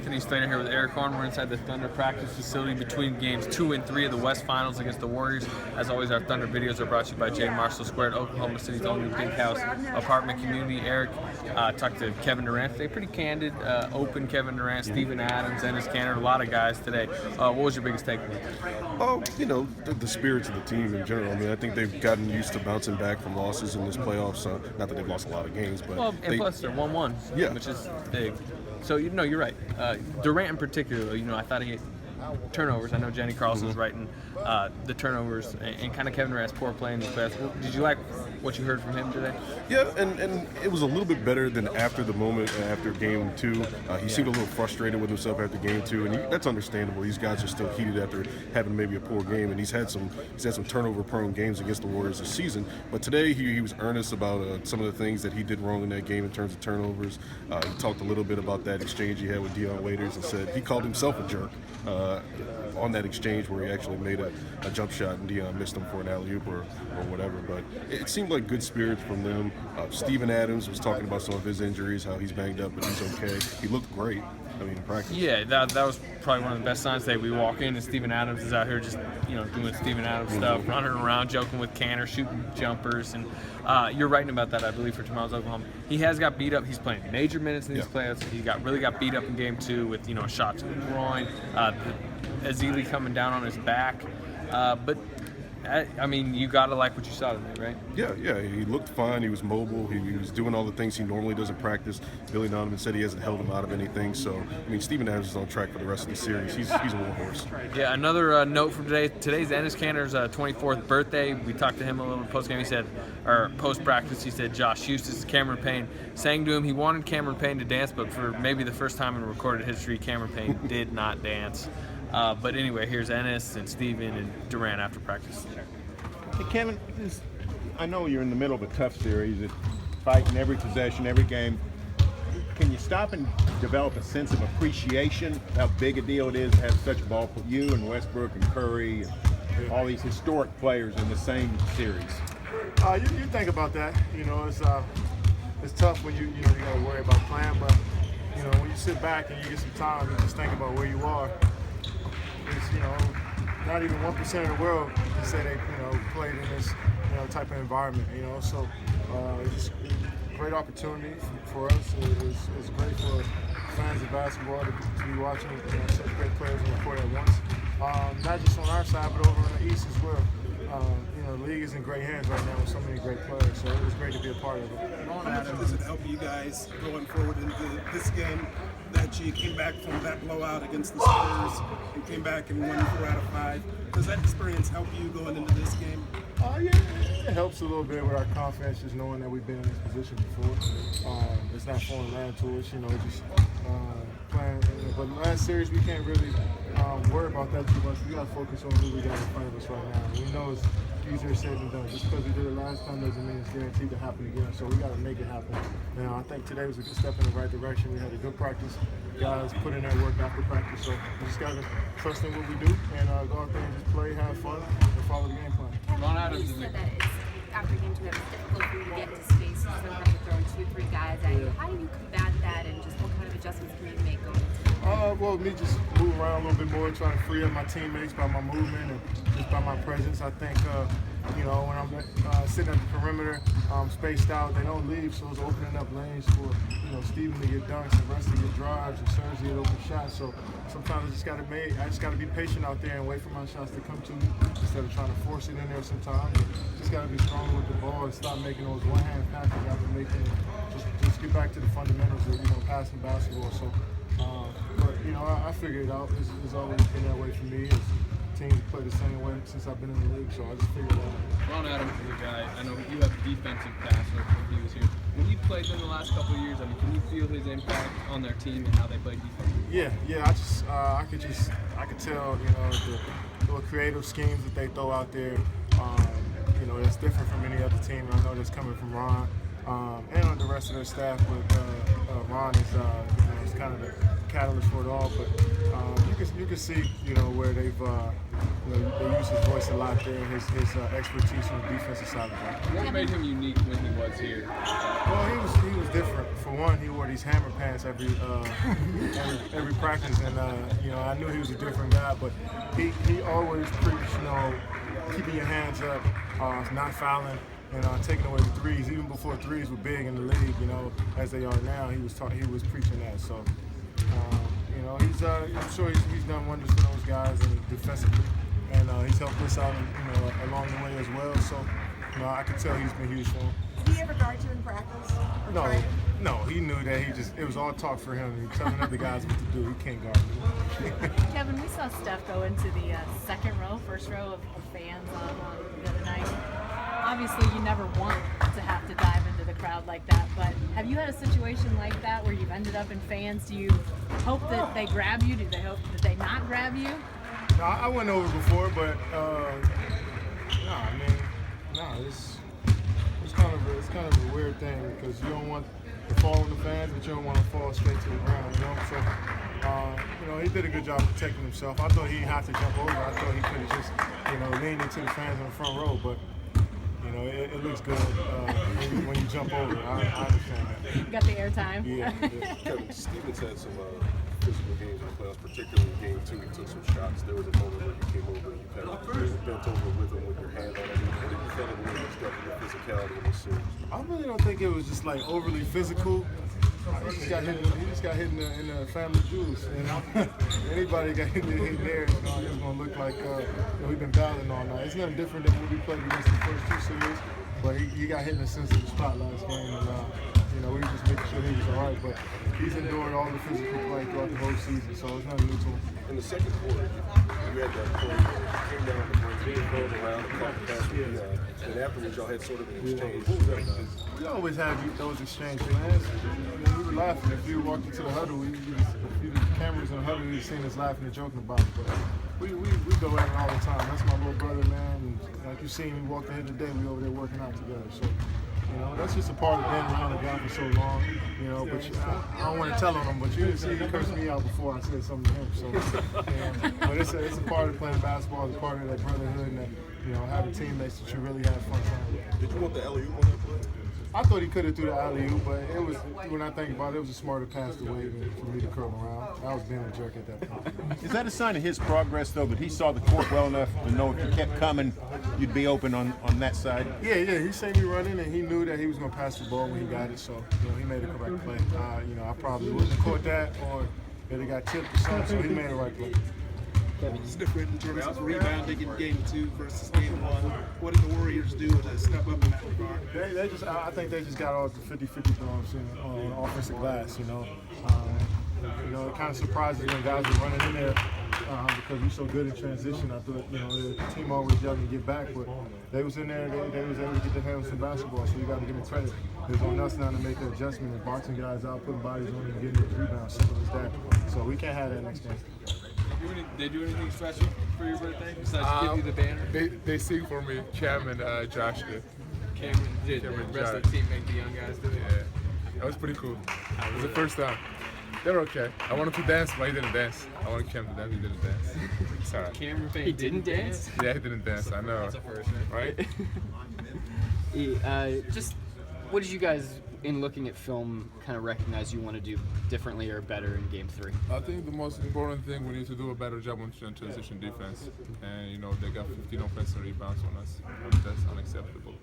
Anthony Slater here with Erik Horne. We're inside the Thunder practice facility between games 2 and 3 of the West Finals against the Warriors. As always, our Thunder videos are brought to you by J. Marshall Square at Oklahoma City's own new big house apartment community. Erik talked to Kevin Durant today. Pretty candid, open Kevin Durant, Steven Adams, Enes Kanter, a lot of guys today. What was your biggest takeaway? Oh, the spirits of the team in general. I mean, I think they've gotten used to bouncing back from losses in this playoffs. Not that they've lost a lot of games, but plus they're 1-1, which is big. So you're right. Durant in particular, I thought he had turnovers. I know Jenny Carlson's writing the turnovers and kind of Kevin Durant's poor play in the playoffs. Did you like what you heard from him today? Yeah, and it was a little bit better than after the moment, after game 2. He seemed a little frustrated with himself after game 2, and that's understandable. These guys are still heated after having maybe a poor game, and he's had some turnover-prone games against the Warriors this season. But today he was earnest about some of the things that he did wrong in that game in terms of turnovers. He talked a little bit about that exchange he had with Dion Waiters and said he called himself a jerk on that exchange where he actually made a jump shot and Dion missed him for an alley-oop or whatever. But it seemed like good spirits from them. Steven Adams was talking about some of his injuries, how he's banged up, but he's okay. He looked great. In practice. Yeah, that was probably one of the best signs today. We walk in and Steven Adams is out here just, doing Steven Adams stuff, running around, joking with Kanter, shooting jumpers. And you're writing about that, I believe, for tomorrow's Oklahoma. He has got beat up. He's playing major minutes in these playoffs. He really got beat up in game 2 with, a shot to the groin, Azili coming down on his back. But you got to like what you saw today, right? Yeah. He looked fine. He was mobile. He was doing all the things he normally does in practice. Billy Donovan said he hasn't held him out of anything. So, Steven Adams is on track for the rest of the series. He's a warhorse. Yeah, another note from today. Today's Enes Kanter's 24th birthday. We talked to him a little post-game. Post-practice, he said Josh Eustace, Cameron Payne, saying to him he wanted Cameron Payne to dance, but for maybe the first time in recorded history, Cameron Payne did not dance. But anyway, here's Enes and Steven and Durant after practice. Hey, Kevin, I know you're in the middle of a tough series, fighting every possession, every game. Can you stop and develop a sense of appreciation how big a deal it is to have such ball for you and Westbrook and Curry and all these historic players in the same series? You think about that. It's tough when you got to worry about playing, but when you sit back and you get some time, you just think about where you are. It's not even 1% of the world can say they played in this type of environment. So it's just a great opportunity for us. It's great for fans of basketball to be watching such great players on the court at once. Not just on our side, but over on the East as well. The league is in great hands right now with so many great players, so it was great to be a part of it. How much does it help you guys going forward into this game that you came back from that blowout against the Spurs and came back and won 4 out of 5? Does that experience help you going into this game? Yeah, it helps a little bit with our confidence, just knowing that we've been in this position before. It's not foreign land to us, just playing. But last series, we can't really worry about that too much. We got to focus on who we got in front of us right now. We know it's easier said than done. Just because we did it last time doesn't mean it's guaranteed to happen again. So we got to make it happen. I think today was a good step in the right direction. We had a good practice. Guys put in their work after practice. So we just got to trust in what we do and go out there and just play, have fun, and follow the game plan. Kevin, you said that after game 2 that it's difficult for you to get into space, so having to throw 2 or 3 guys at you. How do you combat that, and just what kind of adjustments can you make going into it? Well, me just move around a little bit more, trying to free up my teammates by my movement and just by my presence. I think, when I'm sitting at the perimeter, spaced out, they don't leave, so it's opening up lanes for, Steven to get dunks and Russ to get drives and Serge to get open shots. So sometimes I just got to be patient out there and wait for my shots to come to me instead of trying to force it in there sometimes. Just got to be stronger with the ball and stop making those one-hand passes after making it. Just get back to the fundamentals of, passing basketball. So, I figured it out. It's always been that way for me. Teams play the same way since I've been in the league, so I just figured it out. Ron Adams is a guy, I know you have defensive passer when he was here. When you played them the last couple of years, can you feel his impact on their team and how they play defense? Yeah. I could tell, the little creative schemes that they throw out there. It's different from any other team. I know that's coming from Ron and on the rest of their staff, but Ron is kind of the catalyst for it all. But you can see, where they've they use his voice a lot there, his expertise on the defensive side of the ball. What made him unique when he was here? Well, he was different. For one, he wore these hammer pants every practice, and you know, I knew he was a different guy, but he always preached, you know, keeping your hands up, not fouling, and taking away the threes. Even before threes were big in the league, you know, as they are now, he was preaching that. So, you know, I'm sure he's done wonders for those guys and defensively, and he's helped us out, you know, along the way as well. So, you know, I can tell he's been huge for him. Did he ever guard you in practice? No, he knew that it was all talk for him. He telling other guys what to do. He can't guard me. Kevin, we saw Steph go into the first row of fans on the other night. Obviously, you never want to have to dive into the crowd like that, but have you had a situation like that where you've ended up in fans? Do you hope that they grab you? Do they hope that they not grab you? No, I went over before, but it's kind of a weird thing because you don't want to fall on the fans, but you don't want to fall straight to the ground. You know, so you know, he did a good job protecting himself. I thought he had to jump over. I thought he could have just, you know, leaned into the fans in the front row, but. You know, it looks good when you jump over. I understand that. You got the airtime. Yeah. Kevin, Stevens had some physical games in the playoffs, particularly in Game 2. He took some shots. There was a moment where you came over and you kind of bent over with him with your hand on him. What did you feel of the stuff and the physicality in this series? I really don't think it was just like overly physical. He just got hit in the family jewels. You know? Anybody got hit there, it's going to look like you know, we've been battling all night. It's nothing different than when we played against the first two series, but he got hit in a sensitive spot last game, and you know, we were just making sure he was all right. But he's endured all the physical play throughout the whole season, so it's nothing new to him. In the second quarter, you had that play where you came down the break, you rolled around, and caught the pass with Dion, and afterwards y'all had sort of an exchange. What was that about? We always have those exchange plans. We were laughing. If you walked into the huddle, if the cameras in the huddle, you'd seen us laughing and joking about it. But we go at it all the time. That's my little brother, man. And like you seen me walk ahead today, we over there working out together. So, you know, that's just a part of being around the guy for so long. You know, but I don't want to tell on him, but you didn't see he cursed me out before I said something to him. So, but it's a part of playing basketball. It's a part of that brotherhood and that, you know, having teammates that you really have fun time with. Did you want the alley-oop on that play? I thought he could have threw the alley-oop, but it was, when I think about it, it was a smarter pass to Wade than for me to curl around. I was being a jerk at that point. Is that a sign of his progress, though, that he saw the court well enough to know if you kept coming, you'd be open on that side? Yeah, he seen me running, and he knew that he was going to pass the ball when he got it, so you know, he made the correct play. You know, I probably wouldn't have caught that, or if it got tipped or something, so he made the right play. Kevin, it's different in terms of rebounding in Game 2 versus Game 1. What did the Warriors do to step up in that regard? I think they just got off the 50-50 throws on offensive glass, you know. You know, it kind of surprises when guys are running in there because we're so good in transition. I thought, you know, the team always yelling to get back, but they was in there, they was able to get their hands on some basketball, so you got to give them credit. There's on us now to make the adjustment and boxing guys out, putting bodies on them, and getting those rebounds, simple as that. So we can't have that next game. They do anything special for your birthday besides give you the banner? They sing for me. Cam and Josh did. Cameron did. The rest of the team make the young guys do it. Yeah, that was pretty cool. It was the first time. They were okay. I wanted to dance, but he didn't dance. I wanted Cam to dance, he didn't dance. It's alright. Cameron Payne didn't dance? Yeah, he didn't dance. I know. That's a first, right? Just what did you guys, in looking at film, kind of recognize you want to do differently or better in Game 3? I think the most important thing, we need to do a better job on transition defense. And, you know, they got 15 offensive rebounds on us. That's unacceptable.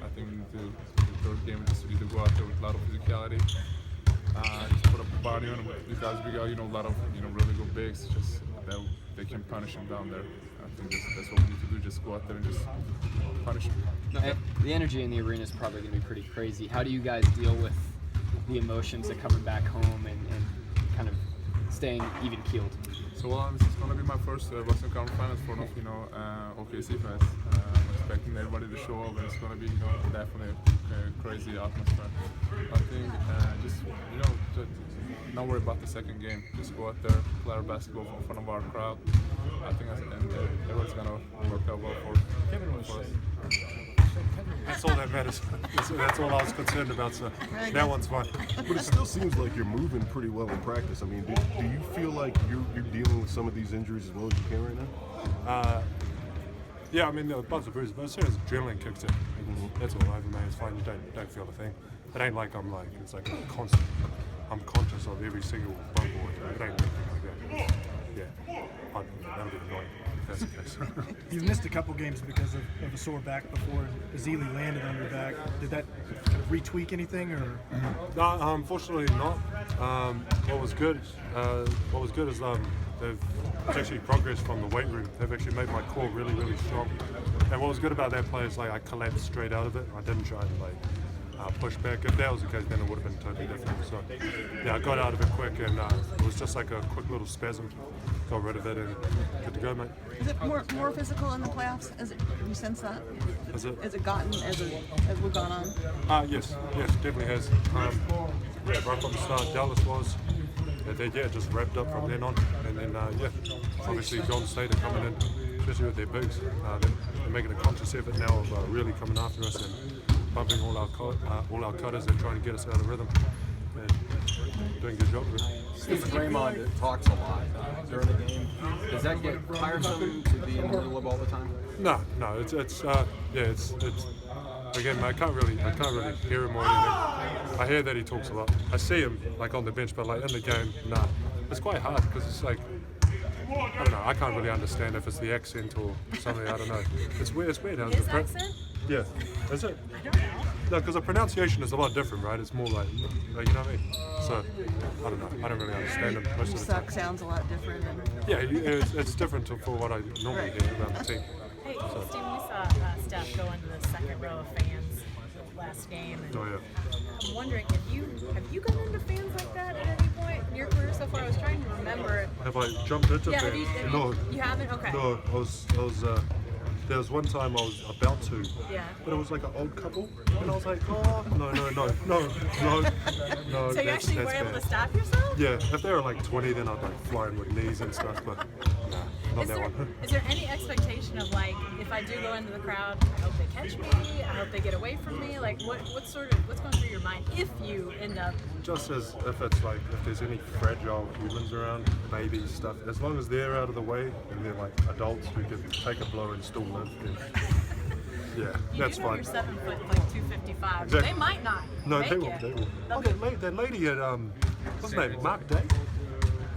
I think we need to, the third game, just need to go out there with a lot of physicality. Just put up a body on them because we got, you know, a lot of, you know, really good bigs. Just that they can punish them down there. I think that's what we need to do. Just go out there and just punish them. The energy in the arena is probably going to be pretty crazy. How do you guys deal with the emotions of coming back home and kind of staying even keeled? So it's going to be my first Western Conference Finals for, you know, OKC fans. I'm expecting everybody to show up, and it's going to be, you know, definitely a crazy atmosphere. I think just, you know, just not worry about the second game. Just go out there, play our basketball in front of our crowd. I think everyone's going to work out well for us. That's all that matters. That's all I was concerned about, so that one's fun. But it still seems like you're moving pretty well in practice. I mean, do you feel like you're dealing with some of these injuries as well as you can right now? Yeah, I mean, there were bumps and bruises, but as soon as adrenaline kicks in, that's all over, man. It's fine. You don't feel a thing. It ain't like it's like a constant. I'm conscious of every single bump or it ain't anything like that. Yeah, that'll be annoying if that's the case. You've missed a couple games because of a sore back before Ezeli landed on your back. Did that kind of retweak anything, or? No, unfortunately not. What was good is they've actually progressed from the weight room. They've actually made my core really, really strong. And what was good about that play is I collapsed straight out of it. I didn't try to push back. If that was the case, then it would have been totally different. So yeah, I got out of it quick, and it was just like a quick little spasm. Got rid of it, and good to go, mate. Is it more physical in the playoffs? Have you sensed that? Has it gotten as we've gone on? Yes, definitely has. Yeah, right from the start, Dallas was. They just wrapped up from then on, and then obviously Golden State are coming in, especially with their bigs. They're making a conscious effort now of really coming after us and bumping all our cutters and trying to get us out of rhythm. And doing a good job. Draymond talks a lot during the game. Does that get tiresome to be in the middle of all the time? No, it's again, I can't really hear him or anything. I hear that he talks a lot. I see him like on the bench, but like in the game, nah. It's quite hard because it's like, I don't know. I can't really understand if it's the accent or something. I don't know. It's weird. How His accent? Yeah. Is it? I don't know. No, because the pronunciation is a lot different, right? It's more like you know what I mean? So, I don't know. I don't really understand him most of the time. Sounds a lot different. Yeah, it's different for what I normally hear about the team. Hey, Steve, we saw Steph go into the second row of fans last game. And Oh, yeah. I'm wondering, have you gone into fans like that at any point in your career so far? I was trying to remember. Have I jumped into Yeah, fans? no. You haven't? Okay. No, I was there was one time I was about to, Yeah. but it was like an old couple, and I was like, oh, no. So you actually were able to stop yourself? Yeah, if they were like 20, then I'd like fly in with knees and stuff, but nah, not that one. Is there any expectation of like, if I do go into the crowd, I hope they catch me, I hope they get away from me? Like, what's going through your mind if you end up? Just as if it's like, if there's any fragile humans around, babies, stuff, as long as they're out of the way and they're like adults who can take a blow and still live, then yeah, that's fine. You're 7 foot, like 255. Exactly. They might not. No, make they will. it. They will. Oh, that lady at what's his name? Mark Day.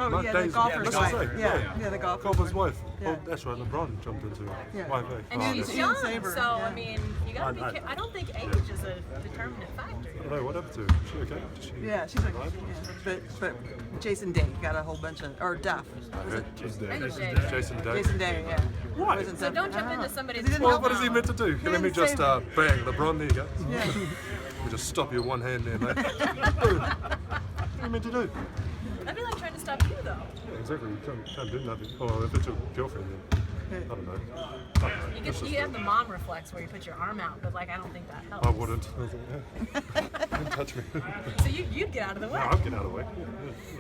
Oh, Mark yeah, Day's, the golfer's what's his wife. name? Yeah, the golfer's wife. Yeah. Oh, that's right. LeBron jumped into it. Yeah. Wife, And oh, he's that's- young, Saber, so yeah. I mean, you gotta be careful. I don't think age is a determinant factor. I don't know what happened to her. Is she okay? Did she Yeah, she's like, but Jason Day got a whole bunch of, or Duff. Was it? Jason Day. Jason Day. Jason Day, yeah. Why? Wasn't So Duff. don't jump I into know. somebody's He didn't Well, help what is he him. meant to do? Let me didn't just save him. bang LeBron. There you go. Yeah. You just stop your one hand there, mate. What are you meant to do? That'd be like trying to stop you, though. Yeah, exactly. You can't do nothing. Oh, if it's your girlfriend, then I don't know. You have the mom reflex where you put your arm out, but like I don't think that helps. I wouldn't. I was like, yeah. Don't touch me. So you'd get out of the way. No, I'll get out of the way. Yeah,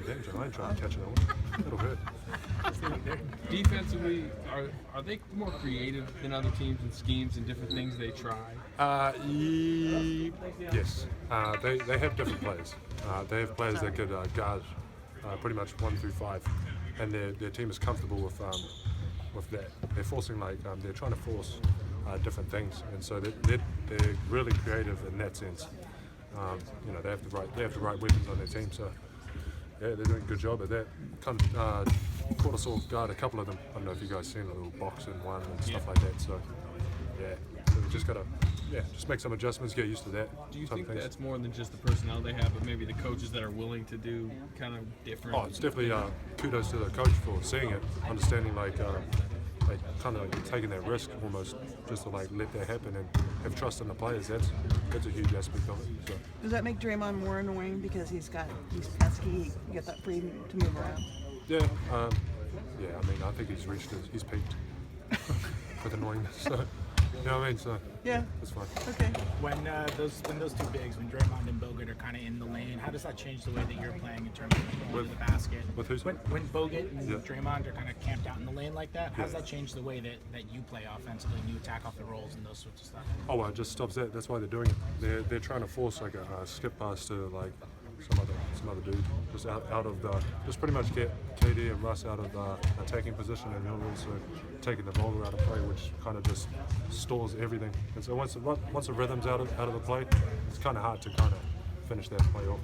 damn, John, I ain't trying to catch that one. That'll hurt. Defensively, are they more creative than other teams in schemes and different things they try? Yes. They have different players. They have players that could guard pretty much 1 through 5, and their team is comfortable with that. They're forcing they're trying to force different things, and so they're really creative in that sense. They have the right weapons on their team, so yeah, they're doing a good job at that. Caught us off guard, a couple of them. I don't know if you guys seen a little box in one and stuff like that. So yeah, so we just gotta just make some adjustments, get used to that. Do you think that's more than just the personnel they have, but maybe the coaches that are willing to do kind of different? Oh, it's definitely kudos to the coach for seeing it, understanding kind of taking that risk almost just to let that happen and have trust in the players. That's a huge aspect of it. So. Does that make Draymond more annoying because he's pesky, you get that freedom to move around? Yeah, I mean, I think he's peaked with annoyingness. So, you know what I mean? So yeah, that's fine. Okay. When those two bigs, when Draymond and Bogut are kind of in the lane, how does that change the way that you're playing in terms of going to the basket? With who's? When Bogut and Draymond are kind of camped out in the lane like that, how does that change the way that you play offensively and you attack off the rolls and those sorts of stuff? Oh, well, it just stops that. That's why they're doing it. They're trying to force a skip pass to some other dude, just out of the, just pretty much get KD and Russ out of attacking position, and he'll also taking the ball out of play, which kind of just stalls everything. And so once the rhythm's out of the play, it's kind of hard to kind of finish that play off.